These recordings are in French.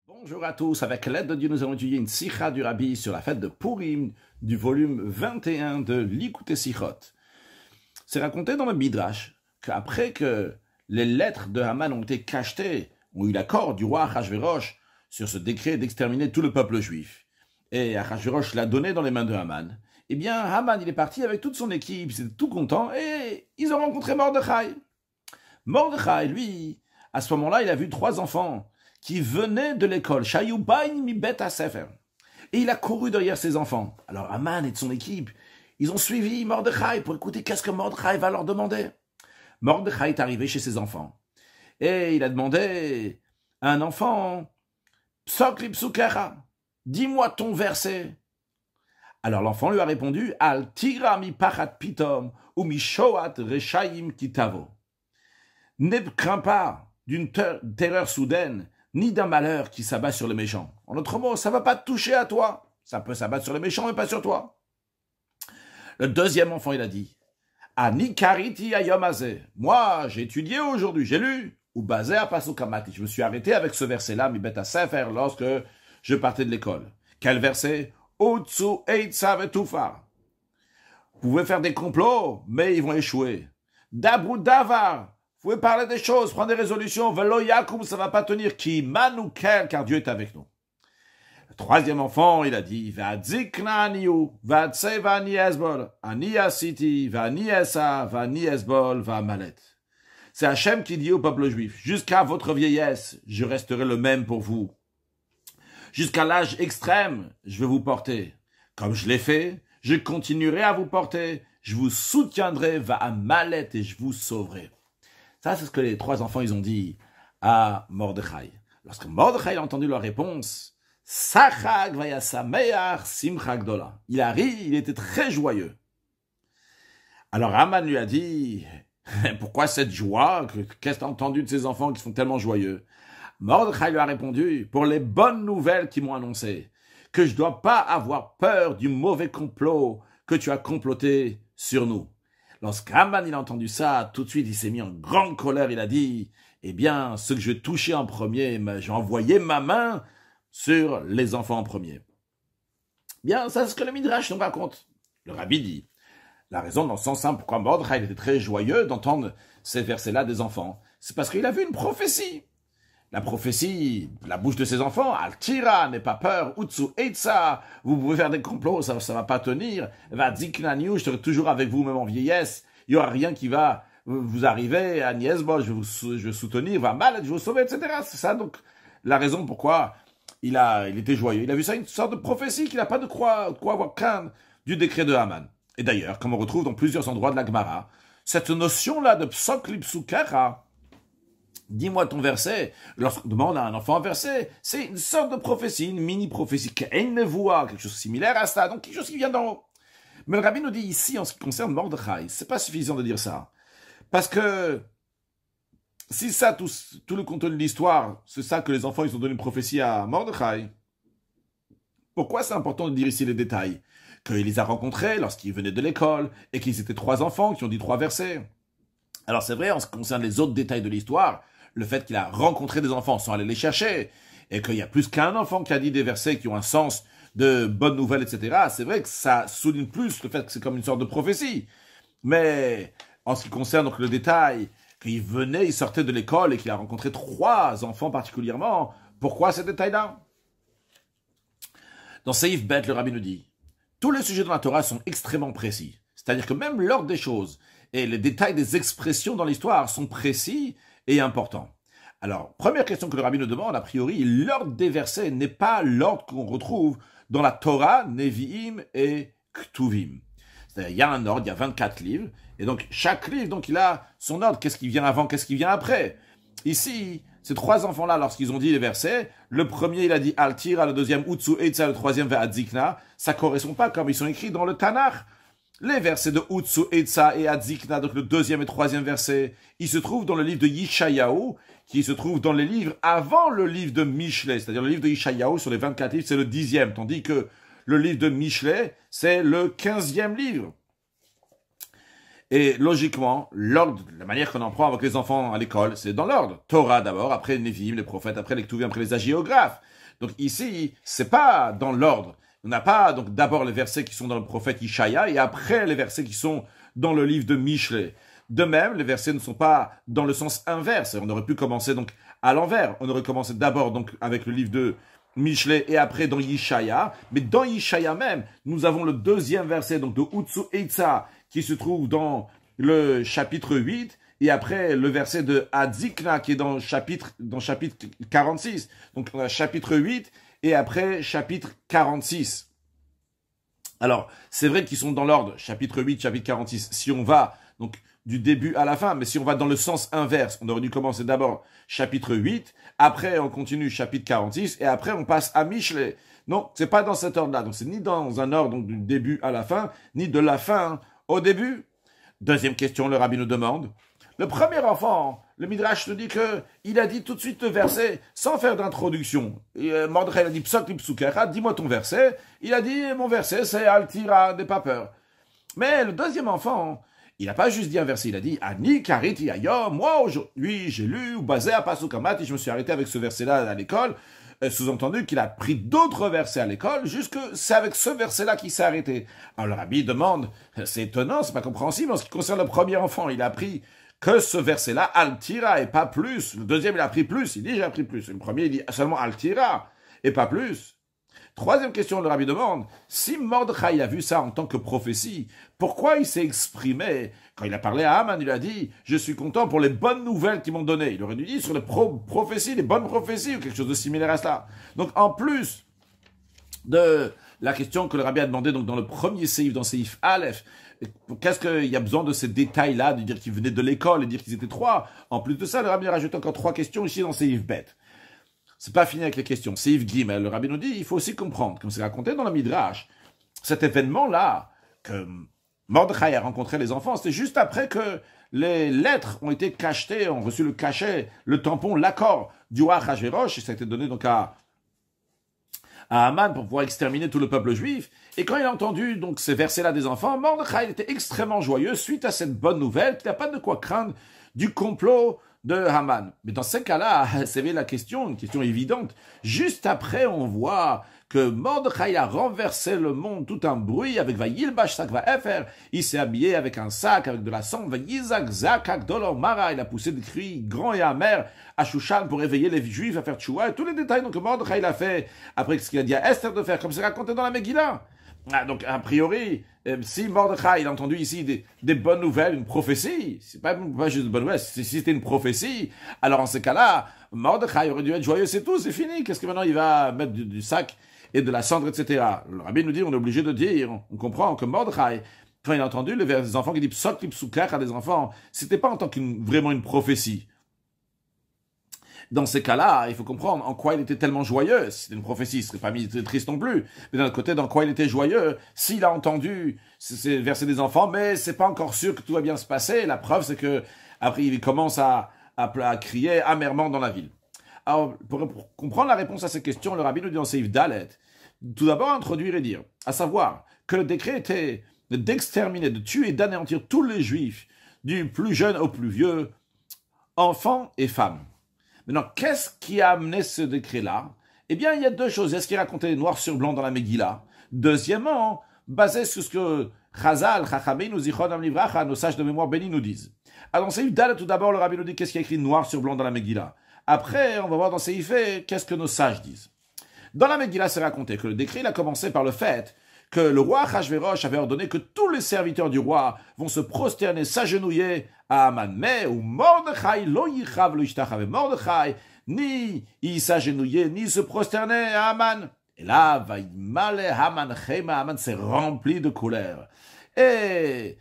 Bonjour à tous, avec l'aide de Dieu, nous allons étudier une sikha du Rabbi sur la fête de Purim du volume 21 de l'Ikouté Sichot. C'est raconté dans le Midrash qu'après que les lettres de Haman ont été cachetées, ont eu l'accord du roi Achashverosh sur ce décret d'exterminer tout le peuple juif, et Achashverosh l'a donné dans les mains de Haman, eh bien Haman il est parti avec toute son équipe, il était tout content, et ils ont rencontré Mordechai. Mordechai, lui, à ce moment-là, il a vu 3 enfants qui venaient de l'école, Shayubain mi bet hasefer. Et il a couru derrière ses enfants. Alors Haman et de son équipe, ils ont suivi Mordechai pour écouter qu'est-ce que Mordechai va leur demander. Mordechai est arrivé chez ses enfants. Et il a demandé à un enfant, Psok li psukecha, dis-moi ton verset. Alors l'enfant lui a répondu, Al tira mi pachat pitom, ou mi shoat reshayim kitavo. Ne crains pas d'une terreur soudaine, ni d'un malheur qui s'abat sur les méchants. En d'autres mots, ça ne va pas te toucher à toi. Ça peut s'abattre sur les méchants, mais pas sur toi. Le deuxième enfant, il a dit, Ani kariti ayomazé. Moi, j'ai étudié aujourd'hui, j'ai lu. Ou basé à Pasukamati. Je me suis arrêté avec ce verset-là, mi bet hasefer, lorsque je partais de l'école. Quel verset? Utsu eitza vetufar. Vous pouvez faire des complots, mais ils vont échouer. Dabru davar. Vous pouvez parler des choses, prendre des résolutions. Velo yakum, ça va pas tenir. Ki manukel, car Dieu est avec nous. Le troisième enfant, il a dit, Vadzikna aniu, vadse vani esbol, ani asiti, vani esa, vani esbol, va malet. C'est Hachem qui dit au peuple juif, jusqu'à votre vieillesse, je resterai le même pour vous. Jusqu'à l'âge extrême, je vais vous porter. Comme je l'ai fait, je continuerai à vous porter. Je vous soutiendrai, va à malet, et je vous sauverai. Ça, c'est ce que les 3 enfants, ils ont dit à Mordechai. Lorsque Mordechai a entendu leur réponse, Sachag vayasameach simcha gdola. Il a ri, il était très joyeux. Alors Haman lui a dit, pourquoi cette joie? Qu'est-ce que tu as entendu de ces enfants qui sont tellement joyeux? Mordechai lui a répondu, pour les bonnes nouvelles qu'ils m'ont annoncées, que je ne dois pas avoir peur du mauvais complot que tu as comploté sur nous. Lorsqu'Haman il a entendu ça, tout de suite il s'est mis en grande colère, il a dit, eh bien, ce que je vais toucher en premier, j'ai envoyé ma main sur les enfants en premier. Bien, ça c'est ce que le Midrash nous raconte. Le Rabbi dit, la raison dans le sens simple pourquoi Mordechai était très joyeux d'entendre ces versets-là des enfants, c'est parce qu'il a vu une prophétie. La prophétie, la bouche de ses enfants, Al-Tira, n'aie pas peur, Utsu Eitza, vous pouvez faire des complots, ça va pas tenir, va Diknaniu, je serai toujours avec vous, même en vieillesse, il y aura rien qui va vous arriver, à Niesbol, je vais soutenir, va mal, je vais vous sauver, etc. C'est ça, donc, la raison pourquoi il était joyeux. Il a vu ça, une sorte de prophétie qu'il n'a pas de quoi avoir craindre du décret de Haman. Et d'ailleurs, comme on retrouve dans plusieurs endroits de la Gemara, cette notion-là de Psok li psukecha, dis-moi ton verset. Lorsqu'on demande à un enfant un verset, c'est une sorte de prophétie, une mini-prophétie, quelque chose similaire à ça, donc quelque chose qui vient d'en haut. Mais le Rabbi nous dit ici, en ce qui concerne Mordechai, c'est pas suffisant de dire ça. Parce que, si ça, tout le contenu de l'histoire, c'est ça que les enfants, ils ont donné une prophétie à Mordechai, pourquoi c'est important de dire ici les détails? Qu'il les a rencontrés lorsqu'ils venaient de l'école, et qu'ils étaient 3 enfants qui ont dit 3 versets. Alors c'est vrai, en ce qui concerne les autres détails de l'histoire, le fait qu'il a rencontré des enfants sans aller les chercher, et qu'il y a plus qu'un enfant qui a dit des versets qui ont un sens de bonnes nouvelles, etc., c'est vrai que ça souligne plus le fait que c'est comme une sorte de prophétie. Mais en ce qui concerne donc le détail, qu'il venait, il sortait de l'école et qu'il a rencontré 3 enfants particulièrement, pourquoi ce détail-là? Dans Seif Bet, le Rabbi nous dit, tous les sujets dans la Torah sont extrêmement précis. C'est-à-dire que même l'ordre des choses et les détails des expressions dans l'histoire sont précis et importants. Alors, première question que le Rabbi nous demande, a priori, l'ordre des versets n'est pas l'ordre qu'on retrouve dans la Torah, Nevi'im et Ktuvim. C'est-à-dire, il y a un ordre, il y a 24 livres, et donc chaque livre, donc il a son ordre, qu'est-ce qui vient avant, qu'est-ce qui vient après. Ici, ces 3 enfants-là, lorsqu'ils ont dit les versets, le premier, il a dit Al-Tira, le deuxième Utsu Eitza, le troisième Ve'adzikna, ça correspond pas comme ils sont écrits dans le Tanakh. Les versets de Utsu Eitza et Adzikna, donc le deuxième et troisième verset, ils se trouvent dans le livre de Yishayahu, qui se trouve dans les livres avant le livre de Mishlei, c'est-à-dire le livre de Yishayahu sur les 24 livres, c'est le 10e, tandis que le livre de Mishlei, c'est le 15e livre. Et logiquement, l'ordre, la manière qu'on en prend avec les enfants à l'école, c'est dans l'ordre. Torah d'abord, après les Nevi'im, les prophètes, après les Ktuvim, après les hagiographes. Donc ici, c'est pas dans l'ordre. On n'a pas donc d'abord les versets qui sont dans le prophète Ishaïa et après les versets qui sont dans le livre de Mishlé. De même, les versets ne sont pas dans le sens inverse. On aurait pu commencer donc à l'envers. On aurait commencé d'abord donc avec le livre de Mishlé et après dans Ishaïa. Mais dans Ishaïa même, nous avons le deuxième verset donc de Utsu Eitza qui se trouve dans le chapitre 8 et après le verset de Hadzikna qui est dans chapitre 46. Donc on a chapitre 8 et après chapitre 46. Alors, c'est vrai qu'ils sont dans l'ordre, chapitre 8, chapitre 46. Si on va donc du début à la fin, mais si on va dans le sens inverse, on aurait dû commencer d'abord chapitre 8, après on continue chapitre 46 et après on passe à Mishlé. Non, c'est pas dans cet ordre-là. Donc c'est ni dans un ordre donc, du début à la fin, ni de la fin au début. Deuxième question, le rabbi nous demande. Le premier enfant, le Midrash nous dit que il a dit tout de suite le verset sans faire d'introduction. Mordechai a dit Psok Lipsukera, dis-moi ton verset. Il a dit mon verset c'est Altira, n'aie pas peur. Mais le deuxième enfant, il n'a pas juste dit un verset, il a dit Ani Kariti Ayom, moi aujourd'hui j'ai lu ou basé à Pasukamat et je me suis arrêté avec ce verset-là à l'école. Sous-entendu qu'il a pris d'autres versets à l'école, jusque c'est avec ce verset-là qu'il s'est arrêté. Alors le rabbi demande, c'est étonnant, c'est pas compréhensible, en ce qui concerne le premier enfant, il a pris que ce verset-là, Altira, et pas plus. Le deuxième, il a pris plus, il dit j'ai appris plus. Le premier, il dit seulement Altira, et pas plus. Troisième question, le rabbi demande, si Mordechai a vu ça en tant que prophétie, pourquoi il s'est exprimé, quand il a parlé à Haman, il a dit, je suis content pour les bonnes nouvelles qu'ils m'ont données. Il aurait dû dire sur les prophéties, les bonnes prophéties, ou quelque chose de similaire à cela. Donc, en plus de la question que le rabbi a demandé donc dans le premier séif, dans séif Aleph, qu'est-ce qu'il y a besoin de ces détails-là, de dire qu'ils venaient de l'école et dire qu'ils étaient trois. En plus de ça, le rabbi a rajouté encore trois questions ici dans séif Bet. C'est pas fini avec les questions. Séif Gimel, le rabbi nous dit, il faut aussi comprendre, comme c'est raconté dans le Midrash, cet événement-là, que Mordechai a rencontré les enfants, c'est juste après que les lettres ont été cachetées, ont reçu le cachet, le tampon, l'accord du roi Achashverosh, et ça a été donné donc à Haman pour pouvoir exterminer tout le peuple juif. Et quand il a entendu donc ces versets-là des enfants, Mordechai était extrêmement joyeux suite à cette bonne nouvelle qu'il n'a pas de quoi craindre du complot de Haman. Mais dans ces cas-là, c'est la question, une question évidente. Juste après, on voit que Mordechai a renversé le monde, tout un bruit avec Vayilbash Sak Vaefer. Il s'est habillé avec un sac, avec de la cendre. Vayizak Zakak Dolor Mara. Il a poussé des cris grands et amers à Shushan pour réveiller les Juifs à faire tchouva. Et tous les détails donc, que Mordechai a fait après ce qu'il a dit à Esther de faire, comme c'est raconté dans la Megillah. Ah, donc, a priori, si Mordechai il a entendu ici des bonnes nouvelles, une prophétie, c'est pas juste de bonnes nouvelles, si c'était une prophétie, alors en ces cas-là, Mordechai aurait dû être joyeux, c'est tout, c'est fini. Qu'est-ce que maintenant il va mettre du sac et de la cendre, etc. Le rabbi nous dit, on est obligé de dire, on comprend que Mordechai, quand il a entendu les enfants qui disent Psok Lipsukach à des enfants, c'était pas en tant vraiment une prophétie. Dans ces cas-là, il faut comprendre en quoi il était tellement joyeux. Si c'était une prophétie, il serait pas mis triste non plus. Mais d'un autre côté, dans quoi il était joyeux, s'il a entendu ces versets des enfants, mais c'est pas encore sûr que tout va bien se passer. La preuve, c'est que après, il commence à crier amèrement dans la ville. Alors, pour comprendre la réponse à ces questions, le rabbi nous dit dans Seif Dalet, tout d'abord introduire et dire, à savoir que le décret était d'exterminer, de tuer et d'anéantir tous les juifs, du plus jeune au plus vieux, enfants et femmes. Maintenant, qu'est-ce qui a amené ce décret-là? Eh bien, il y a deux choses. Il y a ce qui est raconté noir sur blanc dans la Megillah. Deuxièmement, basé sur ce que Chazal, Chachamim, Zichron, Livracha, nos sages de mémoire bénis nous disent. Alors, dans Seif Dalet, tout d'abord, le rabbi nous dit qu'est-ce qui est écrit noir sur blanc dans la Megillah. Après, on va voir dans Seif He, qu'est-ce que nos sages disent. Dans la Megillah, c'est raconté que le décret il a commencé par le fait que le roi Achashverosh avait ordonné que tous les serviteurs du roi vont se prosterner, s'agenouiller à Haman. Mais où Mordechai lo yichav lo yishtachav, Mordechai ni il s'agenouillait ni se prosternait à Haman. Et là, vaïmale Haman chema, Haman s'est rempli de colère. Et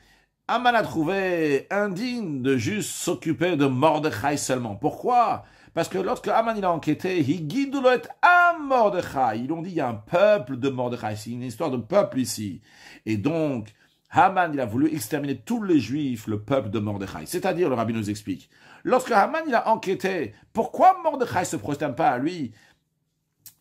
Haman a trouvé indigne de juste s'occuper de Mordechai seulement. Pourquoi? Parce que lorsque Haman il a enquêté, Higidulot à Mordechai, ils ont dit il y a un peuple de Mordechai, c'est une histoire de peuple ici. Et donc, Haman il a voulu exterminer tous les juifs, le peuple de Mordechai. C'est-à-dire, le rabbi nous explique, lorsque Haman il a enquêté, pourquoi Mordechai se prosterne pas à lui?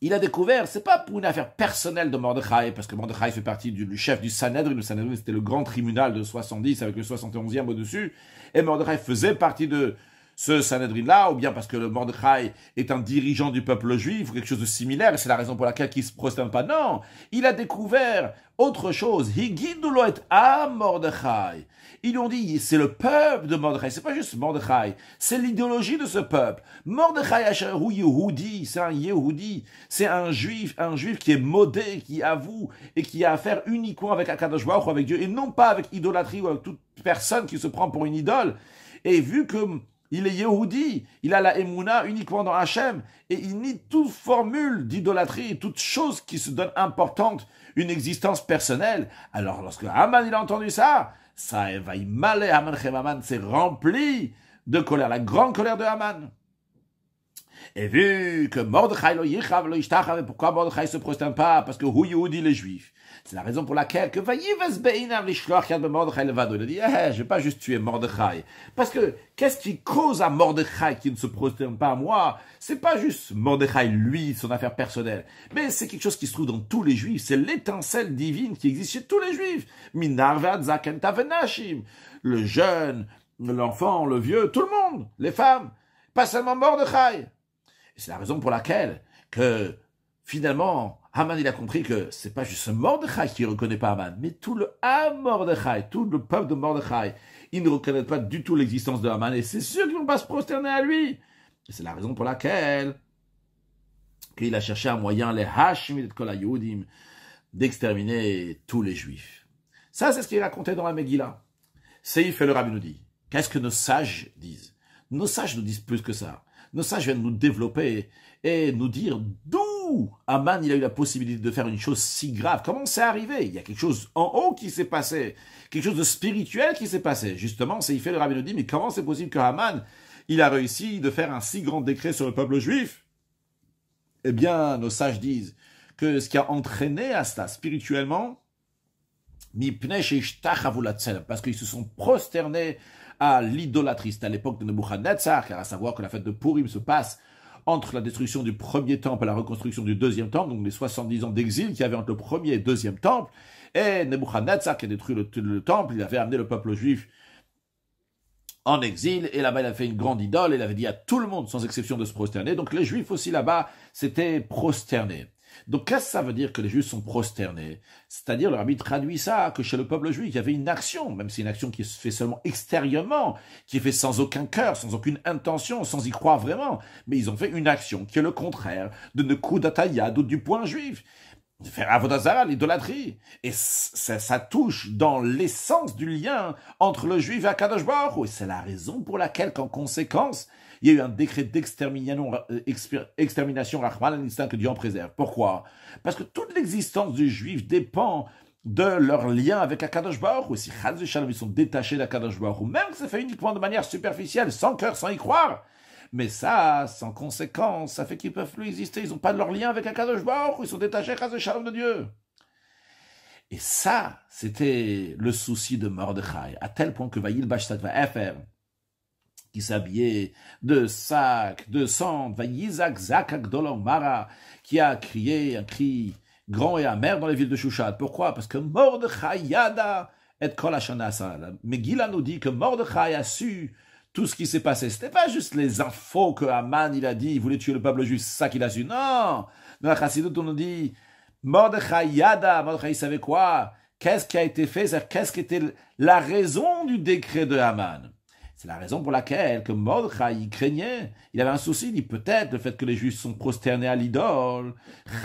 il a découvert, c'est pas pour une affaire personnelle de Mordechai, parce que Mordechai fait partie du chef du Sanhedrin. Le Sanhedrin, c'était le grand tribunal de 70 avec le 71e au-dessus. Et Mordechai faisait partie de ce Sanhedrin-là, ou bien parce que le Mordechai est un dirigeant du peuple juif, ou quelque chose de similaire, et c'est la raison pour laquelle il ne se prosterne pas. Non, il a découvert autre chose. Higidulo et a Mordechai. Ils lui ont dit, c'est le peuple de Mordechai, c'est pas juste Mordechai, c'est l'idéologie de ce peuple. Mordechai Asheru Yehudi, c'est un Yehudi, c'est un juif qui est modé, qui avoue, et qui a affaire uniquement avec Akadosh Baruch Hu, avec Dieu, et non pas avec idolâtrie ou avec toute personne qui se prend pour une idole. Et vu que il est Yehudi, il a la Emouna uniquement dans Hachem, et il nie toute formule d'idolâtrie, toute chose qui se donne importante, une existence personnelle. Alors lorsque Haman il a entendu ça va y malé Haman s'est rempli de colère, la grande colère de Haman. Et vu que Mordechai lo yichav lo yishtachav, pourquoi Mordechai se prosterne pas? Parce que hu Yehudi les Juifs. C'est la raison pour laquelle que vayives beinav lishloach yad Mordechai levado. Il a dit, je vais pas juste tuer Mordechai. Parce que, qu'est-ce qui cause à Mordechai qui ne se prosterne pas à moi? C'est pas juste Mordechai, lui, son affaire personnelle. Mais c'est quelque chose qui se trouve dans tous les Juifs. C'est l'étincelle divine qui existe chez tous les Juifs. Minar ve'ad zaken tavenashim. Le jeune, l'enfant, le vieux, tout le monde. Les femmes. Pas seulement Mordechai. C'est la raison pour laquelle que, finalement, Haman, il a compris que c'est pas juste Mordechai qui ne reconnaît pas Haman, mais tout le Mordechai, tout le peuple de Mordechai, ils ne reconnaissent pas du tout l'existence de Haman, et c'est sûr qu'ils vont pas se prosterner à lui. Et c'est la raison pour laquelle qu'il a cherché un moyen, les Hashemit Kol HaYehudim, d'exterminer tous les Juifs. Ça, c'est ce qu'il est raconté dans la Megillah. Seif et le Rabbi nous dit. Qu'est-ce que nos sages disent? Nos sages nous disent plus que ça. Nos sages viennent nous développer et nous dire d'où Haman il a eu la possibilité de faire une chose si grave. Comment c'est arrivé? Il y a quelque chose en haut qui s'est passé, quelque chose de spirituel qui s'est passé. Justement, c'est fait le Rabbi nous dit, mais comment c'est possible que Haman il a réussi de faire un si grand décret sur le peuple juif? Eh bien, nos sages disent que ce qui a entraîné à cela spirituellement, parce qu'ils se sont prosternés à l'idolâtrie. C'était à l'époque de Nebuchadnezzar, car à savoir que la fête de Purim se passe entre la destruction du premier temple et la reconstruction du deuxième temple, donc les 70 ans d'exil qu'il y avait entre le premier et le deuxième temple. Et Nebuchadnezzar, qui a détruit le temple, il avait amené le peuple juif en exil, et là-bas il a fait une grande idole, et il avait dit à tout le monde, sans exception, de se prosterner. Donc les juifs aussi là-bas s'étaient prosternés. Donc, qu'est-ce que ça veut dire que les Juifs sont prosternés? C'est-à-dire, le Rabbi traduit ça, que chez le peuple juif, il y avait une action, même si c'est une action qui se fait seulement extérieurement, qui est faite sans aucun cœur, sans aucune intention, sans y croire vraiment. Mais ils ont fait une action qui est le contraire de Nekudat Hayad ou du point juif. Faire Avodazara, l'idolâtrie. Et ça touche dans l'essence du lien entre le juif et Akadosh Baruch Hu. Et c'est la raison pour laquelle, qu'en conséquence, il y a eu un décret d'extermination, Rahman al-Nistan, que Dieu en préserve. Pourquoi? Parce que toute l'existence du juif dépend de leur lien avec Akadosh Baruch Hu. Si Chaz et Shalom, ils sont détachés d'Akadosh Baruch Hu, même que c'est fait uniquement de manière superficielle, sans cœur, sans y croire, mais ça, sans conséquence, ça fait qu'ils peuvent plus exister. Ils n'ont pas de leur lien avec Akadosh Baruch Hu, ils sont détachés, Chaz et Shalom, de Dieu. Et ça, c'était le souci de Mordechai, à tel point que Vayil Bashtat Va'efer, qui s'habillait de sacs, de cendres, Vayizak Zakak Dolor Mara, qui a crié un cri grand et amer dans les villes de Shushan. Pourquoi? Parce que Mordechai Yada et Kol Hashana Sa. Megillah nous dit que Mordechai a su tout ce qui s'est passé. C'était pas juste les infos que Haman il a dit, il voulait tuer le peuple juif, c'est ça qu'il a su. Non! Dans la Chassidut, on nous dit Mordechai Yada, Mordechai savait quoi? Qu'est-ce qui a été fait? C'est-à-dire, qu'est-ce qui était la raison du décret de Haman? C'est la raison pour laquelle que Mordechai il craignait, il avait un souci, il dit peut-être le fait que les Juifs sont prosternés à l'idole,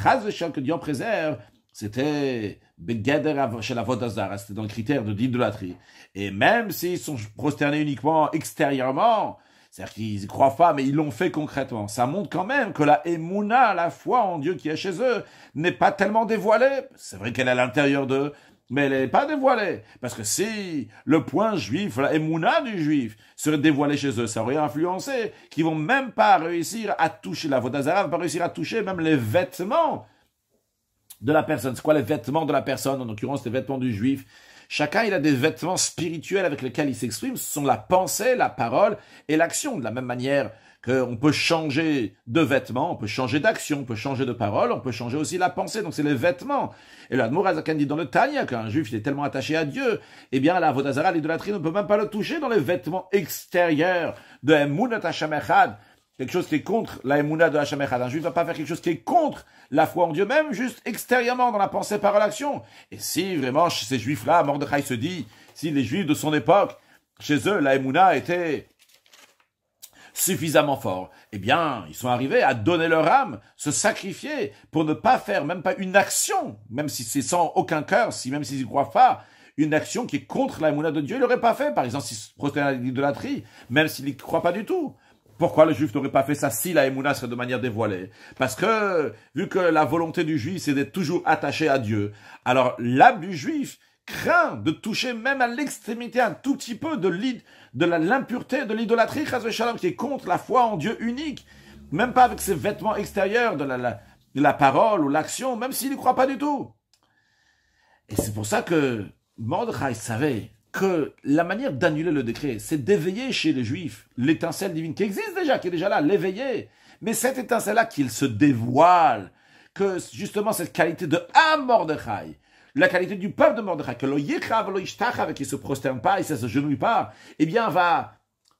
Chaz v'Shalom, que Dieu en préserve, c'était Begeder chez la Vodazara, c'était dans le critère de l'idolâtrie. Et même s'ils sont prosternés uniquement extérieurement, c'est-à-dire qu'ils y croient pas, mais ils l'ont fait concrètement, ça montre quand même que la Emouna, la foi en Dieu qui est chez eux, n'est pas tellement dévoilée. C'est vrai qu'elle est à l'intérieur d'eux, mais elle n'est pas dévoilée. Parce que si le point juif, la émouna du juif, serait dévoilé chez eux, ça aurait influencé, qu'ils vont même pas réussir à toucher, la Vodazara va pas réussir à toucher même les vêtements de la personne. C'est quoi les vêtements de la personne? En l'occurrence, les vêtements du juif. Chacun, il a des vêtements spirituels avec lesquels il s'exprime. Ce sont la pensée, la parole et l'action. De la même manière qu'on peut changer de vêtements, on peut changer d'action, on peut changer de parole, on peut changer aussi la pensée. Donc c'est les vêtements. Et là, Admour Azakan dit dans le Tanya qu'un juif il est tellement attaché à Dieu, eh bien la Avodah Zarah, l'idolâtrie, ne peut même pas le toucher dans les vêtements extérieurs de Emunat Hashem Echad, quelque chose qui est contre la Emunat de Hashem Echad. Un juif ne va pas faire quelque chose qui est contre la foi en Dieu, même juste extérieurement dans la pensée, parole, action. Et si vraiment chez ces juifs-là, Mordechai se dit, si les juifs de son époque, chez eux, la Emunat était suffisamment fort, eh bien, ils sont arrivés à donner leur âme, se sacrifier pour ne pas faire même pas une action, même si c'est sans aucun cœur, même s'ils n'y croient pas, une action qui est contre la Emouna de Dieu, ils l'auraient pas fait. Par exemple, s'ils se prosternaient à l'idolâtrie, même s'ils n'y croient pas du tout. Pourquoi le juif n'aurait pas fait ça si la Emouna serait de manière dévoilée? Parce que, vu que la volonté du juif, c'est d'être toujours attaché à Dieu, alors l'âme du juif craint de toucher même à l'extrémité un tout petit peu de l'impureté, de l'idolâtrie, qui est contre la foi en Dieu unique, même pas avec ses vêtements extérieurs de la parole ou l'action, même s'il n'y croit pas du tout. Et c'est pour ça que Mordechai savait que la manière d'annuler le décret, c'est d'éveiller chez les Juifs l'étincelle divine qui existe déjà, qui est déjà là, l'éveiller. Mais cette étincelle-là qu'il se dévoile, que justement cette qualité de Mordechai, la qualité du peuple de Mordechai, que qui se prosterne pas, il ne se genouille pas, eh bien va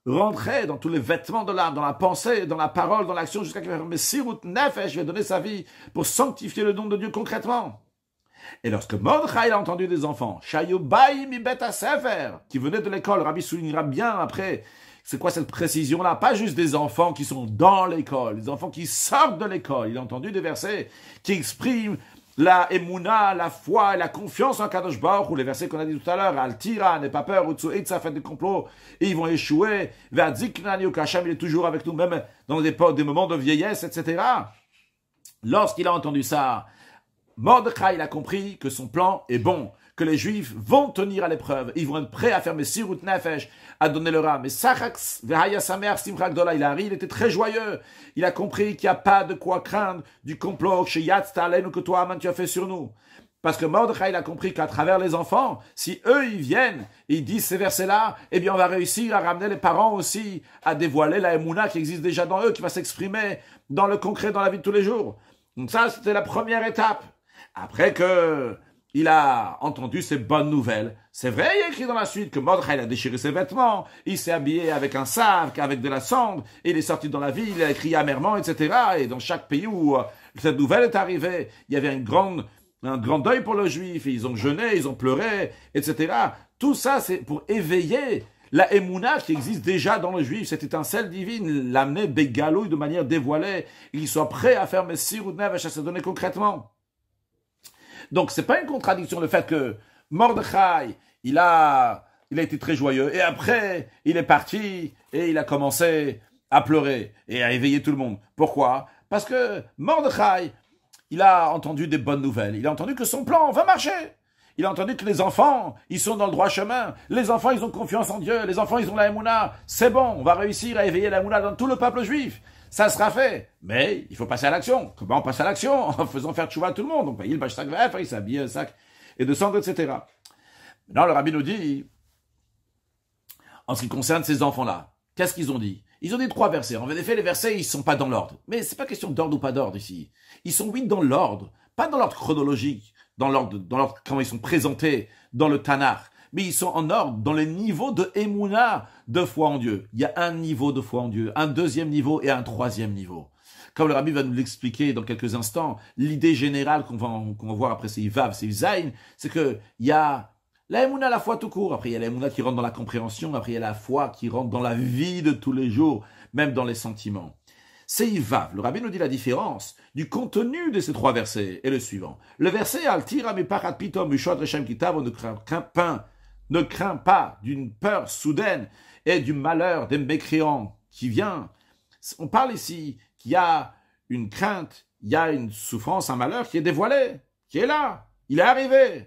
rentrer dans tous les vêtements de l'âme, dans la pensée, dans la parole, dans l'action, jusqu'à qu'il va faire Messirut Nefesh, va donner sa vie pour sanctifier le nom de Dieu concrètement. Et lorsque Mordechai a entendu des enfants, Shayubai mi bet sefer, qui venaient de l'école, Rabbi soulignera bien après, c'est quoi cette précision-là? Pas juste des enfants qui sont dans l'école, des enfants qui sortent de l'école. Il a entendu des versets qui expriment la émouna, la foi et la confiance en Kadosh Baruch Hu, les versets qu'on a dit tout à l'heure, Al-Tira, n'aie pas peur, Utsu Eitza, faites des complots, et ils vont échouer, Ve'adziknani Ukasham, il est toujours avec nous, même dans des moments de vieillesse, etc. Lorsqu'il a entendu ça, Mordechai, il a compris que son plan est bon, que les Juifs vont tenir à l'épreuve, ils vont être prêts à faire Messirut Nefesh, à donner leur âme. Mais Sachax, Vehaya Samer, Simchak Dola, il était très joyeux. Il a compris qu'il n'y a pas de quoi craindre du complot chez Yatzta Alenu que toi, Aman, tu as fait sur nous. Parce que Mordechai, il a compris qu'à travers les enfants, si eux, ils viennent, et ils disent ces versets-là, eh bien, on va réussir à ramener les parents aussi, à dévoiler la Emouna qui existe déjà dans eux, qui va s'exprimer dans le concret, dans la vie de tous les jours. Donc ça, c'était la première étape. Après que il a entendu ces bonnes nouvelles. C'est vrai, il y a écrit dans la suite que Mordechai a déchiré ses vêtements, il s'est habillé avec un sac, avec de la cendre, et il est sorti dans la ville, il a crié amèrement, etc. Et dans chaque pays où cette nouvelle est arrivée, il y avait un grand deuil pour le juif, et ils ont jeûné, ils ont pleuré, etc. Tout ça, c'est pour éveiller la émouna qui existe déjà dans le juif, cette étincelle divine, l'amener bégalouille de manière dévoilée, et qu'il soit prêt à faire Messirut Nefesh, à se donner concrètement. Donc, c'est pas une contradiction le fait que Mordechai, il a été très joyeux. Et après, il est parti et il a commencé à pleurer et à éveiller tout le monde. Pourquoi? Parce que Mordechai, il a entendu des bonnes nouvelles. Il a entendu que son plan va marcher. Il a entendu que les enfants, ils sont dans le droit chemin. Les enfants, ils ont confiance en Dieu. Les enfants, ils ont la Emouna. C'est bon, on va réussir à éveiller la Emouna dans tout le peuple juif. Ça sera fait. Mais il faut passer à l'action. Comment on passe à l'action? En faisant faire tchouva à tout le monde. Donc, il bâche sac vert, il s'habille un sac et de cendre, etc. Maintenant, le rabbi nous dit, en ce qui concerne ces enfants-là, qu'est-ce qu'ils ont dit? Ils ont dit 3 versets. En effet, les versets, ils sont pas dans l'ordre. Mais c'est pas question d'ordre ou pas d'ordre ici. Ils sont, oui, dans l'ordre. Pas dans l'ordre chronologique, dans l'ordre comment ils sont présentés dans le Tanakh. Mais ils sont en ordre dans les niveaux de Emouna, de foi en Dieu. Il y a un niveau de foi en Dieu, un deuxième niveau et un troisième niveau. Comme le rabbi va nous l'expliquer dans quelques instants, l'idée générale qu'on va voir après ces Vav, ces Zayn, c'est que il y a la Emouna, la foi tout court. Après, il y a la Emouna qui rentre dans la compréhension. Après, il y a la foi qui rentre dans la vie de tous les jours, même dans les sentiments. C'est Vav. Le rabbi nous dit la différence du contenu de ces 3 versets est le suivant. Le verset Al-Tira mi pachat pitom ushot reshem kitav ne craint pas d'une peur soudaine et du malheur des mécréants qui vient. On parle ici qu'il y a une crainte, il y a une souffrance, un malheur qui est dévoilé, qui est là, il est arrivé.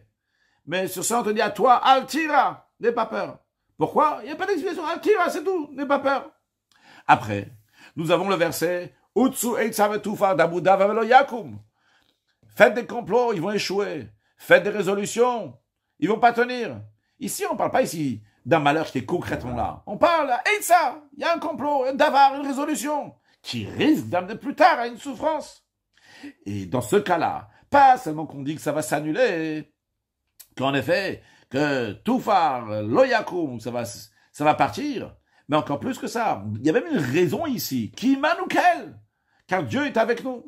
Mais sur ça, on te dit à toi, Al-Tira, n'aie pas peur. Pourquoi? Il n'y a pas d'explication, Al-Tira, c'est tout, n'aie pas peur. Après, nous avons le verset, Utsu eitzavetufa dabuda vavelo yakum. Faites des complots, ils vont échouer. Faites des résolutions, ils vont pas tenir. Ici, on ne parle pas ici d'un malheur qui est concrètement là. On parle, et ça, il y a un complot, un davar, une résolution, qui risque d'amener plus tard à une souffrance. Et dans ce cas-là, pas seulement qu'on dit que ça va s'annuler, qu'en effet, que tout phare, loyakum, ça va partir, mais encore plus que ça. Il y a même une raison ici, qui manoukel, car Dieu est avec nous.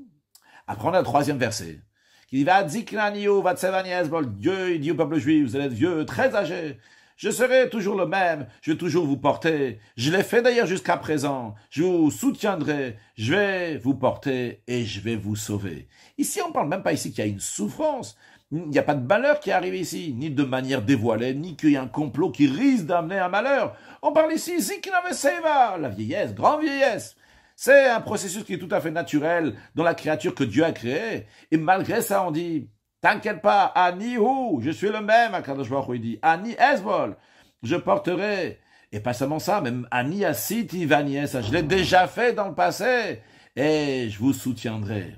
Après, on a le troisième verset, qui dit, Dieu, il dit au peuple juif, vous allez être vieux, très âgés, je serai toujours le même, je vais toujours vous porter, je l'ai fait d'ailleurs jusqu'à présent, je vous soutiendrai, je vais vous porter et je vais vous sauver. Ici, on ne parle même pas ici qu'il y a une souffrance, il n'y a pas de malheur qui arrive ici, ni de manière dévoilée, ni qu'il y a un complot qui risque d'amener un malheur. On parle ici, Ziknaveseva, la vieillesse, grande vieillesse. C'est un processus qui est tout à fait naturel dans la créature que Dieu a créée. Et malgré ça, on dit, t'inquiète pas, Ani Hu, je suis le même, Akadosh Baruch Hu, il dit, Ani Esbol, je porterai. Et pas seulement ça, même Ani Asiti Vaniesa, je l'ai déjà fait dans le passé, et je vous soutiendrai.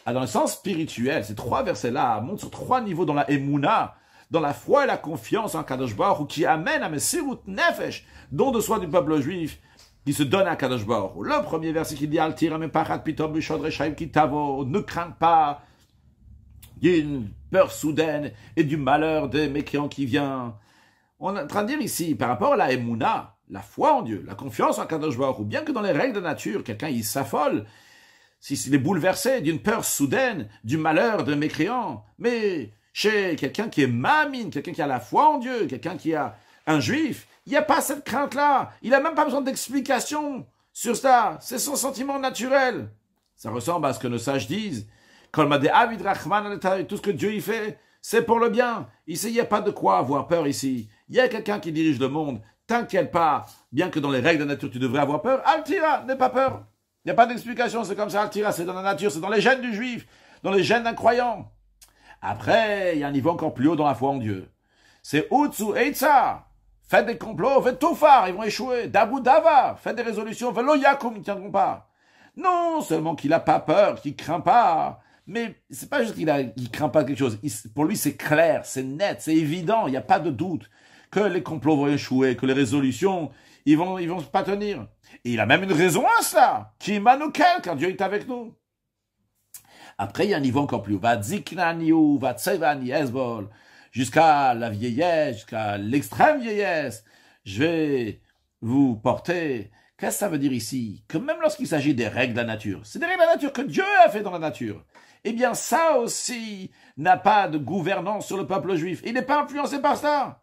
Alors, dans le sens spirituel, ces trois versets-là montrent sur trois niveaux dans la Emouna, dans la foi et la confiance en Kadosh Baruch Hu, qui amène à Messirut Nefesh, don de soi du peuple juif, qui se donne à Kadosh Baruch Hu. Le premier verset qui dit, Altira me pachat pitom bishod rechaim kitavo, ne crains pas d'une peur soudaine et du malheur des mécréants qui vient. On est en train de dire ici, par rapport à la Emouna, la foi en Dieu, la confiance en Kadosh Baruch Hu, bien que dans les règles de nature, quelqu'un il s'affole, s'il est bouleversé d'une peur soudaine, du malheur d'un mécréant, mais chez quelqu'un qui est mamine, quelqu'un qui a la foi en Dieu, quelqu'un qui a un juif, il n'y a pas cette crainte-là. Il n'a même pas besoin d'explication sur ça. C'est son sentiment naturel. Ça ressemble à ce que nos sages disent. Tout ce que Dieu y fait, c'est pour le bien. Ici, il n'y a pas de quoi avoir peur ici. Il y a quelqu'un qui dirige le monde. T'inquiète pas. Bien que dans les règles de la nature, tu devrais avoir peur. Altira, n'aie pas peur. Il n'y a pas d'explication, c'est comme ça, Altira, c'est dans la nature, c'est dans les gènes du juif, dans les gènes d'un croyant. Après, il y a un niveau encore plus haut dans la foi en Dieu. C'est Utsu Eitza. Faites des complots, faites tout phare, ils vont échouer. Dabou Dava, faites des résolutions, Velo Yakum, ils ne tiendront pas. Non seulement qu'il n'a pas peur, qu'il ne craint pas, mais c'est pas juste qu'il ne craint pas quelque chose. Pour lui, c'est clair, c'est net, c'est évident, il n'y a pas de doute que les complots vont échouer, que les résolutions, ils vont pas tenir. Et il a même une raison à cela. Qui manoukel, car Dieu est avec nous. Après, il y a un niveau encore plus haut. Va ziknaniu, va tsevani esbol. Jusqu'à la vieillesse, jusqu'à l'extrême vieillesse. Je vais vous porter. Qu'est-ce que ça veut dire ici? Que même lorsqu'il s'agit des règles de la nature, c'est des règles de la nature que Dieu a fait dans la nature. Eh bien, ça aussi n'a pas de gouvernance sur le peuple juif. Il n'est pas influencé par ça.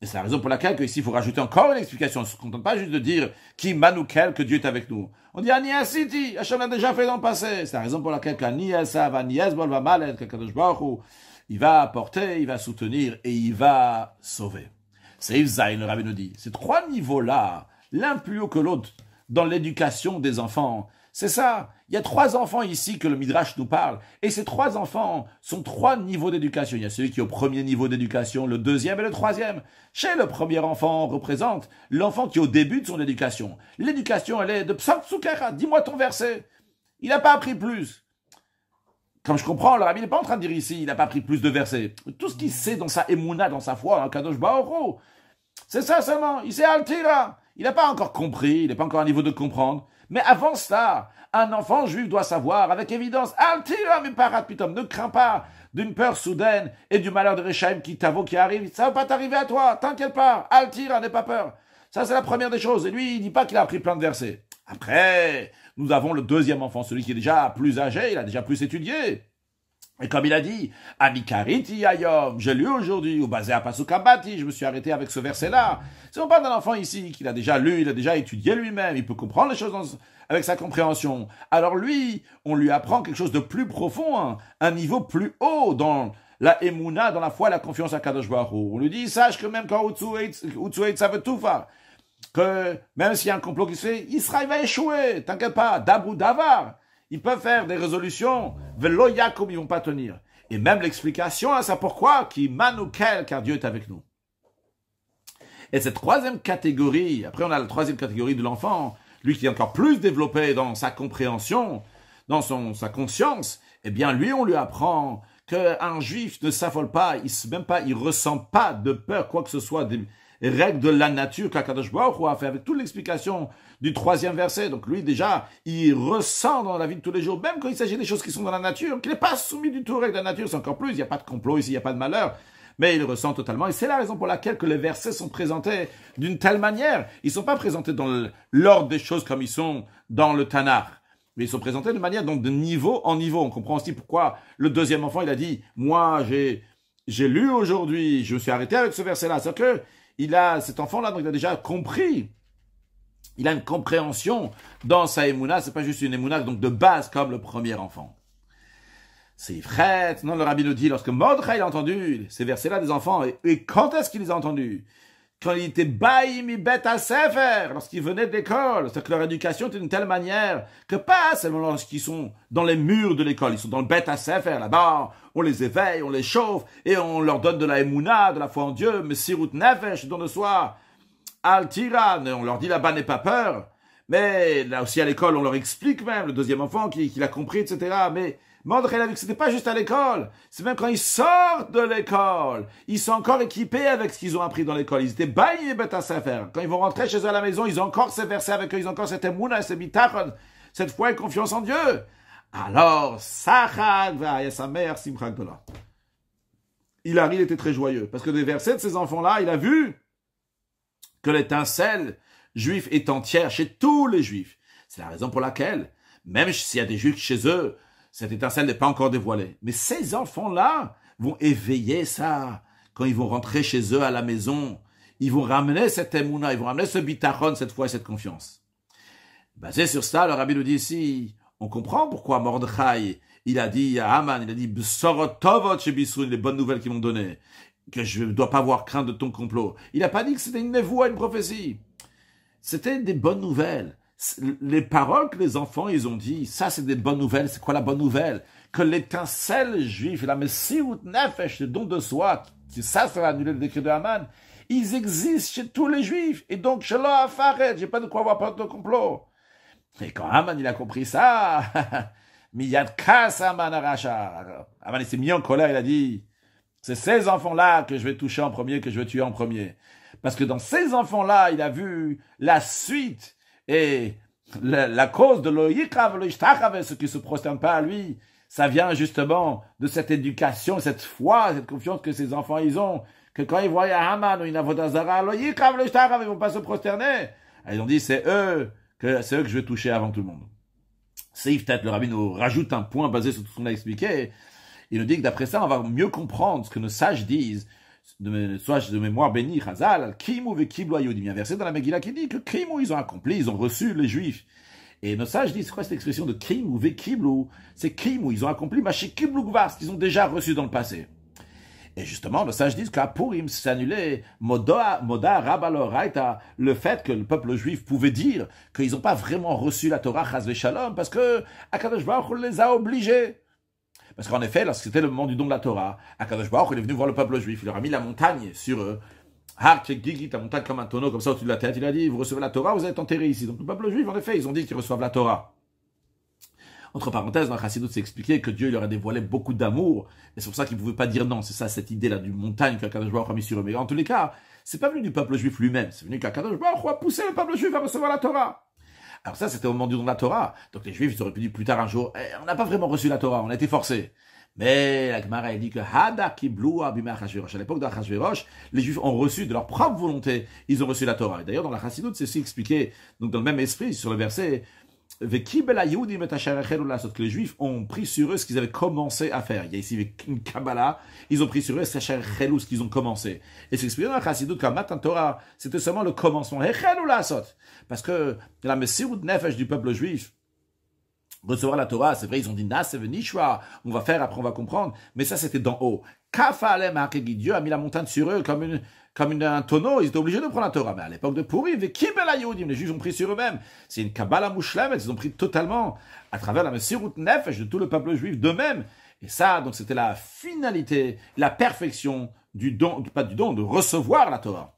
Et c'est la raison pour laquelle ici il faut rajouter encore une explication. On ne se contente pas juste de dire qui manoukel que Dieu est avec nous. On dit Ani Asiti, Hachem l'a déjà fait dans le passé. C'est la raison pour laquelle Ani Esav, Ani Esbol va mal, Kadosh Baruch Hu, il va apporter, il va soutenir et il va sauver. C'est Zayn, le Rabbi nous dit. Ces trois niveaux-là, l'un plus haut que l'autre, dans l'éducation des enfants. C'est ça. Il y a trois enfants ici que le Midrash nous parle. Et ces trois enfants sont trois niveaux d'éducation. Il y a celui qui est au premier niveau d'éducation, le deuxième et le troisième. Chez le premier enfant, on représente l'enfant qui est au début de son éducation. L'éducation, elle est de Psal Tsukera. Dis-moi ton verset. Il n'a pas appris plus. Comme je comprends, le Rabbi n'est pas en train de dire ici, il n'a pas appris plus de versets. Tout ce qu'il sait dans sa émouna, dans sa foi, en Kadosh Baruch Hu, c'est ça seulement. Il sait Altira. Il n'a pas encore compris, il n'est pas encore à un niveau de comprendre. Mais avant ça, un enfant juif doit savoir avec évidence, Altira mi parat pitom, ne crains pas d'une peur soudaine et du malheur de Rechaim qui arrive. Ça ne va pas t'arriver à toi, t'inquiète pas. Altira, n'aie pas peur. Ça, c'est la première des choses. Et lui, il dit pas qu'il a appris plein de versets. Après, nous avons le deuxième enfant, celui qui est déjà plus âgé, il a déjà plus étudié. Et comme il a dit, Amikariti Ayom, j'ai lu aujourd'hui, ou basé à Pasukabati, je me suis arrêté avec ce verset-là. Si on parle d'un enfant ici qui a déjà lu, il a déjà étudié lui-même, il peut comprendre les choses avec sa compréhension. Alors lui, on lui apprend quelque chose de plus profond, hein, un niveau plus haut dans la Emouna, dans la foi et la confiance à Kadosh Baruch Hu. On lui dit, sache que même quand Utsueit ça veut tout faire, que même s'il y a un complot qui se fait, Israël va échouer, t'inquiète pas, Dabou Davar. Ils peuvent faire des résolutions, Velo Yakum, ils vont pas tenir. Et même l'explication à ça pourquoi, qui manoukel, car Dieu est avec nous. Et cette troisième catégorie, après on a la troisième catégorie de l'enfant, lui qui est encore plus développé dans sa compréhension, dans sa conscience, eh bien lui on lui apprend qu'un juif ne s'affole pas, il ressent pas de peur, quoi que ce soit, règles de la nature qu'Akadosh Baruch Hu a fait avec toute l'explication du 3e verset. Donc lui, déjà, il ressent dans la vie de tous les jours, même quand il s'agit des choses qui sont dans la nature, qu'il n'est pas soumis du tout aux règles de la nature, c'est encore plus, il n'y a pas de complot ici, il n'y a pas de malheur. Mais il le ressent totalement. Et c'est la raison pour laquelle que les versets sont présentés d'une telle manière. Ils ne sont pas présentés dans l'ordre des choses comme ils sont dans le Tanakh. Mais ils sont présentés de manière, donc, de niveau en niveau. On comprend aussi pourquoi le 2e enfant, il a dit, moi, j'ai lu aujourd'hui, je me suis arrêté avec ce verset-là. C'est-à-dire que cet enfant-là, donc, il a déjà compris. Il a une compréhension dans sa émouna. C'est pas juste une émouna, donc, de base, comme le premier enfant. C'est Ifret, non, le rabbi nous dit, lorsque Mordechai a entendu ces versets-là des enfants, et quand est-ce qu'il les a entendus? Quand il était baïmi bet à Sefer, lorsqu'ils venaient de l'école, c'est-à-dire que leur éducation était d'une telle manière que pas seulement lorsqu'ils sont dans les murs de l'école, ils sont dans le bet à Sefer, là-bas, on les éveille, on les chauffe, et on leur donne de la émouna, de la foi en Dieu, mais sirut nefesh, don de soi, al tiran, on leur dit là-bas n'aie pas peur, mais là aussi à l'école, on leur explique même, le 2e enfant qui l'a compris, etc., mais Mordechai a vu que c'était pas juste à l'école, c'est même quand ils sortent de l'école, ils sont encore équipés avec ce qu'ils ont appris dans l'école, ils étaient baïs bet à Sefer. Quand ils vont rentrer chez eux à la maison, ils ont encore ces versets avec eux, ils ont encore cette émouna, ce bitachon, cette foi et confiance en Dieu. Alors, Sachag va sa mère Simcha Gdola. Il était très joyeux, parce que des versets de ces enfants-là, il a vu que l'étincelle juive est entière chez tous les juifs. C'est la raison pour laquelle, même s'il y a des juifs chez eux, cette étincelle n'est pas encore dévoilée. Mais ces enfants-là vont éveiller ça. Quand ils vont rentrer chez eux à la maison, ils vont ramener cette émouna, ils vont ramener ce bitachon, cette foi et cette confiance. Basé sur ça, le rabbi nous dit ici, on comprend pourquoi Mordechai, il a dit à Haman, il a dit, B'sorot tovot shebisrun, les bonnes nouvelles qu'ils m'ont données, que je ne dois pas avoir crainte de ton complot. Il n'a pas dit que c'était une névoie, une prophétie. C'était des bonnes nouvelles. Les paroles que les enfants, ils ont dit, ça c'est des bonnes nouvelles. C'est quoi la bonne nouvelle? Que l'étincelle juive, la Messiut Nefesh, le don de soi, ça va annuler le décret de Haman, ils existent chez tous les juifs. Et donc, je leur affaire, j'ai pas de quoi avoir peur de complot. Et quand Haman, il a compris ça, Miyad Kas Haman Aracha. Haman, il s'est mis en colère, il a dit, c'est ces enfants-là que je vais toucher en premier, que je vais tuer en premier. Parce que dans ces enfants-là, il a vu la suite et la cause de l'oïkav, l'oïchtachav, ceux qui se prosternent pas à lui, ça vient justement de cette éducation, cette foi, cette confiance que ces enfants, ils ont, que quand ils voient Haman ou une avodazara, l'oïkav, l'oïchtachav, ils vont pas se prosterner. Et ils ont dit, c'est eux que je vais toucher avant tout le monde. C'est peut-être le rabbi nous rajoute un point basé sur tout ce qu'on a expliqué. Il nous dit que d'après ça, on va mieux comprendre ce que nos sages disent, de mémoire béni, Chazal, Kimu ve Kiblu Ayudim. Il y a un verset dans la Megillah qui dit que Kimu, ils ont accompli, ils ont reçu les Juifs. Et nos sages disent, c'est quoi cette expression de Kimu ve Kiblu? C'est Kimu, ils ont accompli Mashi Kiblu Gvar, ce qu'ils ont déjà reçu dans le passé. Et justement, nos sages disent qu'à Purim, c'est annulé Moda Rabaloraita, le fait que le peuple juif pouvait dire qu'ils n'ont pas vraiment reçu la Torah Chaz Shalom parce que Akadosh Baruch Hu les a obligés. Parce qu'en effet, lorsque c'était le moment du don de la Torah, Akadosh Baruch Hu est venu voir le peuple juif, il leur a mis la montagne sur eux. Har Gigit, la montagne comme un tonneau, comme ça au-dessus de la tête. Il a dit, vous recevez la Torah, vous êtes enterrés ici. Donc le peuple juif, en effet, ils ont dit qu'ils reçoivent la Torah. Entre parenthèses, dans Chassidut, c'est expliqué que Dieu leur a dévoilé beaucoup d'amour, et c'est pour ça qu'ils ne pouvaient pas dire non. C'est ça, cette idée-là du montagne qu'Akadosh Baruch Hu a mis sur eux. Mais en tous les cas, c'est pas venu du peuple juif lui-même, c'est venu qu'Akadosh Baruch Hu a poussé le peuple juif à recevoir la Torah. Alors ça, c'était au moment du don de la Torah. Donc les Juifs, ils auraient pu dire plus tard un jour, on n'a pas vraiment reçu la Torah, on a été forcés. Mais la Gemara, elle dit que Hada Kiblu Abima Achashverosh. À l'époque d'Achashverosh, les Juifs ont reçu de leur propre volonté, ils ont reçu la Torah. Et d'ailleurs, dans la Chassidut, c'est aussi expliqué, donc dans le même esprit, sur le verset, que les Juifs ont pris sur eux ce qu'ils avaient commencé à faire. Il y a ici une Kabbalah, ils ont pris sur eux ce qu'ils ont commencé. Et c'est expliqué dans la Chassidut qu'un matin Torah, c'était seulement le commencement. Parce que la Messirut Nefesh du peuple juif, recevoir la Torah, c'est vrai, ils ont dit Nas Nishwa, on va faire, après on va comprendre, mais ça c'était d'en haut. Dieu a mis la montagne sur eux comme un tonneau, ils étaient obligés de prendre la Torah. Mais à l'époque de Purim, les Juifs ont pris sur eux-mêmes. C'est une Kabbalah Mouchlem, ils ont pris totalement à travers la Messirut Nefesh de tout le peuple juif d'eux-mêmes. Et ça, donc c'était la finalité, la perfection du don, pas du don, de recevoir la Torah.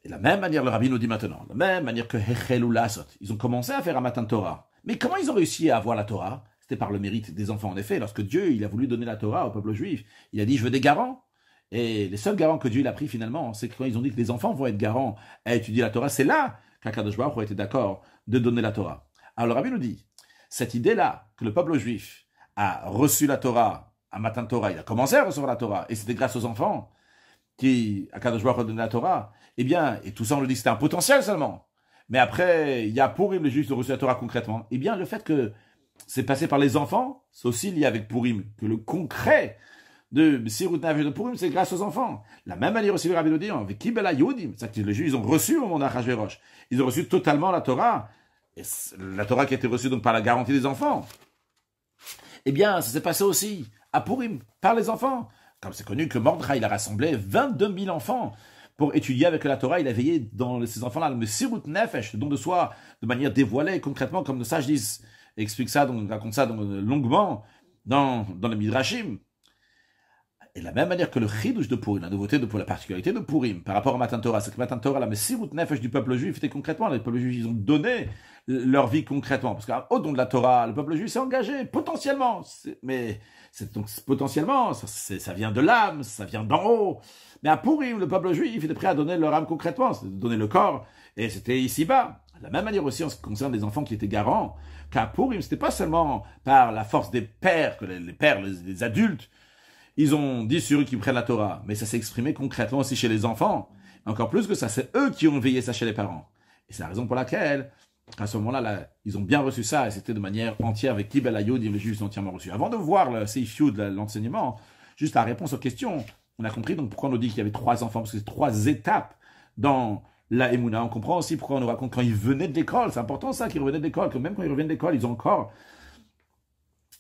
Et de la même manière, le rabbi nous dit maintenant, de la même manière que Hechelu Lasot, ils ont commencé à faire un matin Torah. Mais comment ils ont réussi à avoir la Torah? C'était par le mérite des enfants. En effet, lorsque Dieu il a voulu donner la Torah au peuple juif, il a dit, je veux des garants. Et les seuls garants que Dieu a pris finalement, c'est que quand ils ont dit que les enfants vont être garants à étudier la Torah, c'est là qu'Akadosh Baruch Hu a été d'accord de donner la Torah. Alors le Rabbi nous dit, cette idée-là, que le peuple juif a reçu la Torah, à Matan Torah, il a commencé à recevoir la Torah, et c'était grâce aux enfants qui Akadosh Baruch Hu a donné la Torah, eh bien, et tout ça on le dit que c'était un potentiel seulement. Mais après, il y a Purim, les juifs qui ont reçu la Torah concrètement. Eh bien, le fait que c'est passé par les enfants, c'est aussi lié avec Purim, que le concret de Sirut Nefesh de Purim, c'est grâce aux enfants. La même manière aussi, le Rabbi nous dit, avec Kibela Yehudim, c'est-à-dire que les Juifs, ils ont reçu au moment d'Achashverosh. Ils ont reçu totalement la Torah, et la Torah qui a été reçue donc par la garantie des enfants. Eh bien, ça s'est passé aussi à Purim, par les enfants. Comme c'est connu que Mordechai, il a rassemblé 22 000 enfants pour étudier avec la Torah. Il a veillé dans ces enfants-là, le Sirut Nefesh, le don de soi, de manière dévoilée, concrètement, comme le sage disent, explique ça, donc raconte ça longuement dans les Midrashim. Et de la même manière que le chidouche de Purim, la nouveauté la particularité de Purim par rapport à Matan Torah, c'est que Matan Torah, la Messirut Nefesh du peuple juif était concrètement, les peuples juifs, ils ont donné leur vie concrètement. Parce qu'au don de la Torah, le peuple juif s'est engagé, potentiellement. Mais donc potentiellement, ça vient de l'âme, ça vient d'en haut. Mais à Purim, le peuple juif était prêt à donner leur âme concrètement, c'est donner le corps, et c'était ici-bas. De la même manière aussi en ce qui concerne les enfants qui étaient garants, qu'à Purim, c'était pas seulement par la force des pères, que les pères, les adultes, ils ont dit sur eux qu'ils prennent la Torah, mais ça s'est exprimé concrètement aussi chez les enfants. Encore plus que ça, c'est eux qui ont veillé ça chez les parents. Et c'est la raison pour laquelle, à ce moment-là, ils ont bien reçu ça, et c'était de manière entière, avec Kibel Ayod, les juifs ont entièrement reçu. Avant de voir le Seif Yud, l'enseignement, juste la réponse aux questions, on a compris donc pourquoi on nous dit qu'il y avait 3 enfants, parce que c'est 3 étapes dans la Emouna. On comprend aussi pourquoi on nous raconte quand ils venaient de l'école, c'est important ça, qu'ils revenaient de l'école, que même quand ils reviennent de l'école, ils ont encore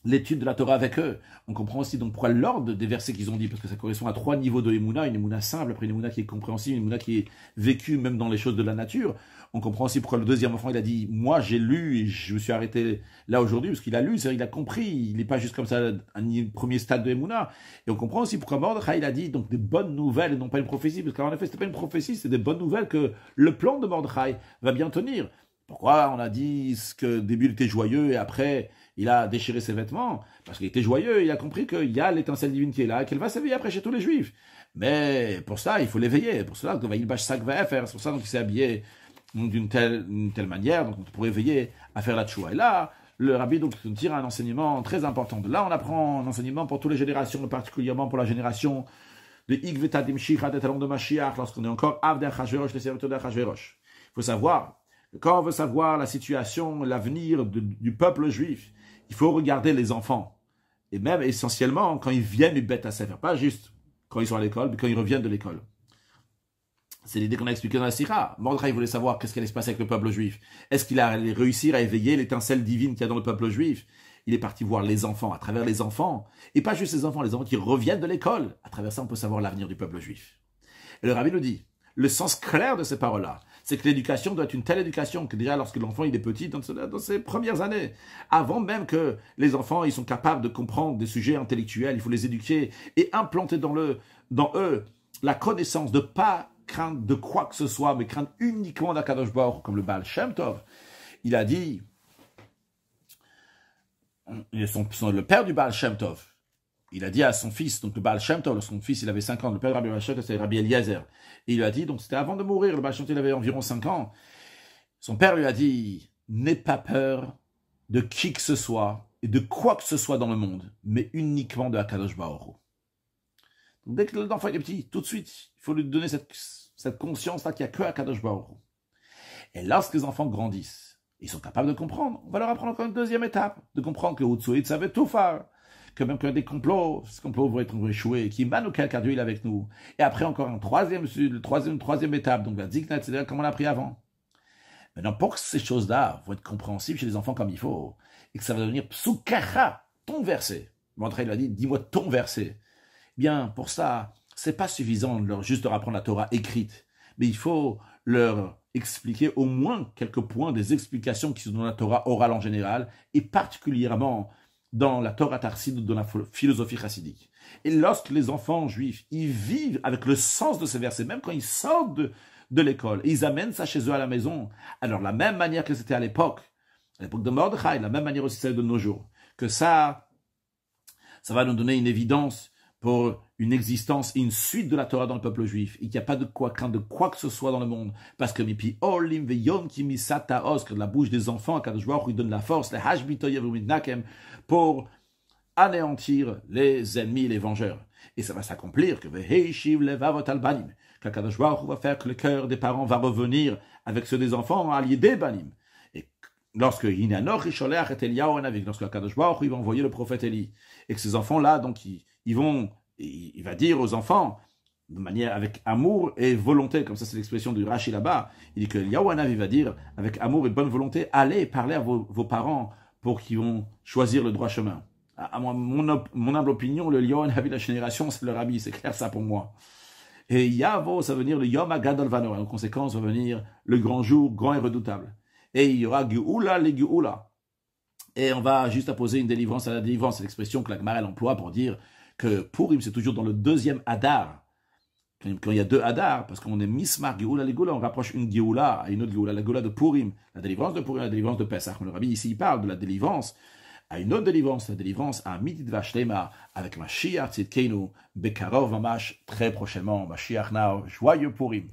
l'étude de la Torah avec eux. On comprend aussi donc pourquoi l'ordre des versets qu'ils ont dit, parce que ça correspond à 3 niveaux de Emouna, une Emouna simple, après une Emouna qui est compréhensible, une Emouna qui est vécue même dans les choses de la nature. On comprend aussi pourquoi le deuxième enfant, il a dit, moi j'ai lu et je me suis arrêté là aujourd'hui, parce qu'il a lu, c'est-à-dire il a compris, il n'est pas juste comme ça un premier stade de Emouna. Et on comprend aussi pourquoi Mordechai, il a dit donc des bonnes nouvelles et non pas une prophétie, parce qu'en effet, c'était pas une prophétie, c'est des bonnes nouvelles que le plan de Mordechai va bien tenir. Pourquoi on a dit que début il était joyeux et après il a déchiré ses vêtements? Parce qu'il était joyeux, il a compris qu'il y a l'étincelle divine qui est là, qu'elle va s'éveiller après chez tous les juifs. Mais pour ça, il faut l'éveiller. Pour cela, il bâche ça va faire. C'est pour ça qu'il s'est habillé d'une telle manière, donc pour éveiller à faire la tchoua. Et là, le rabbi donc tire un enseignement très important. De là, on apprend un enseignement pour toutes les générations, particulièrement pour la génération de Igveta Dimshicha, des talons de Mashiach, lorsqu'on est encore Avdei Achashverosh, les serviteurs d'Achashverosh. Il faut savoir, quand on veut savoir la situation, l'avenir du peuple juif, il faut regarder les enfants. Et même essentiellement quand ils viennent du Beth Sefer, pas juste quand ils sont à l'école, mais quand ils reviennent de l'école. C'est l'idée qu'on a expliquée dans la Sira. Mordechai voulait savoir qu'est-ce qui allait se passer avec le peuple juif. Est-ce qu'il allait réussir à éveiller l'étincelle divine qu'il y a dans le peuple juif? Il est parti voir les enfants, à travers les enfants. Et pas juste les enfants qui reviennent de l'école. À travers ça, on peut savoir l'avenir du peuple juif. Et le rabbi nous dit, le sens clair de ces paroles-là, c'est que l'éducation doit être une telle éducation que déjà lorsque l'enfant il est petit, dans ses premières années, avant même que les enfants ils sont capables de comprendre des sujets intellectuels, il faut les éduquer et implanter dans eux la connaissance de pas craindre de quoi que ce soit, mais craindre uniquement d'Akadosh Baruch Hu, comme le Baal Shem Tov. Il a dit, le père du Baal Shem Tov, il a dit à son fils, donc le Baal Shem Tov, son fils il avait 5 ans, le père de Rabbi Shem Tov c'était Rabbi Eliezer, et il lui a dit, donc c'était avant de mourir, le Baal Shem Tov il avait environ 5 ans, son père lui a dit, n'aie pas peur de qui que ce soit, et de quoi que ce soit dans le monde, mais uniquement de Akadosh Baruch Hu. Donc dès que l'enfant est petit, tout de suite, il faut lui donner cette conscience-là qu'il n'y a que Akadosh Baruch Hu. Et lorsque les enfants grandissent, ils sont capables de comprendre, on va leur apprendre encore une deuxième étape, de comprendre que Utsuit savait tout faire, que même qu'il y a des complots, ces complots vont être échoués, qui mènent auquel Dieu il est avec nous. Et après encore une troisième étape, donc la Ziknat, c'est comme on l'a appris avant. Maintenant, pour que ces choses-là vont être compréhensibles chez les enfants comme il faut, et que ça va devenir Psukacha, ton verset. Mordechai lui a dit, dis-moi ton verset. Bien, pour ça, c'est pas suffisant de leur juste leur apprendre la Torah écrite, mais il faut leur expliquer au moins quelques points des explications qui sont dans la Torah orale en général, et particulièrement dans la Torah Tarsid ou dans la philosophie chassidique. Et lorsque les enfants juifs, ils vivent avec le sens de ces versets, même quand ils sortent de l'école, et ils amènent ça chez eux à la maison, alors la même manière que c'était à l'époque de Mordechai, la même manière aussi celle de nos jours, que ça va nous donner une évidence pour une existence et une suite de la Torah dans le peuple juif, et qu'il n'y a pas de quoi craindre de quoi que ce soit dans le monde, parce que mipi olim veyom ki misata os, que de la bouche des enfants, Akadosh Baruch Hu donne la force, les hashbitoyev u'midnakem, pour anéantir les ennemis, les vengeurs. Et ça va s'accomplir que veheishiv levavot albanim, qu'Akadosh Baruch Hu va faire que le cœur des parents va revenir avec ceux des enfants à l'idée banim. Et lorsque Hinanoch isholeach et Eliyahu Hanavi, lorsque Akadosh Baruch Hu va envoyer le prophète Élie, et que ces enfants-là, donc, il va dire aux enfants, de manière avec amour et volonté, comme ça c'est l'expression du Rashi là-bas, il dit que Eliyahu Hanavi va dire, avec amour et bonne volonté, allez parler à vos parents pour qu'ils vont choisir le droit chemin. À mon humble opinion, le Eliyahu Hanavi de la génération, c'est le Rabbi, c'est clair ça pour moi. Et Yavo, ça va venir le Yom HaGadol Vanor, en conséquence, va venir le grand jour, grand et redoutable. Et il y aura Geoula le Geoula. Et on va juste apposer une délivrance à la délivrance, c'est l'expression que la Gemara emploie pour dire que Purim, c'est toujours dans le deuxième Hadar. Quand il y a deux Hadar, parce qu'on est Mismar, Geoula, le Geoula, on rapproche une Geoula à une autre Geoula, la Geoula de Purim, la délivrance de Purim, la délivrance de Pesach. Le Rabbi ici, il parle de la délivrance à une autre délivrance, la délivrance à Mitidva Shlema, avec Mashiach Tzidkenu, Bekarov Mamash, très prochainement, Mashiach Now, joyeux Purim.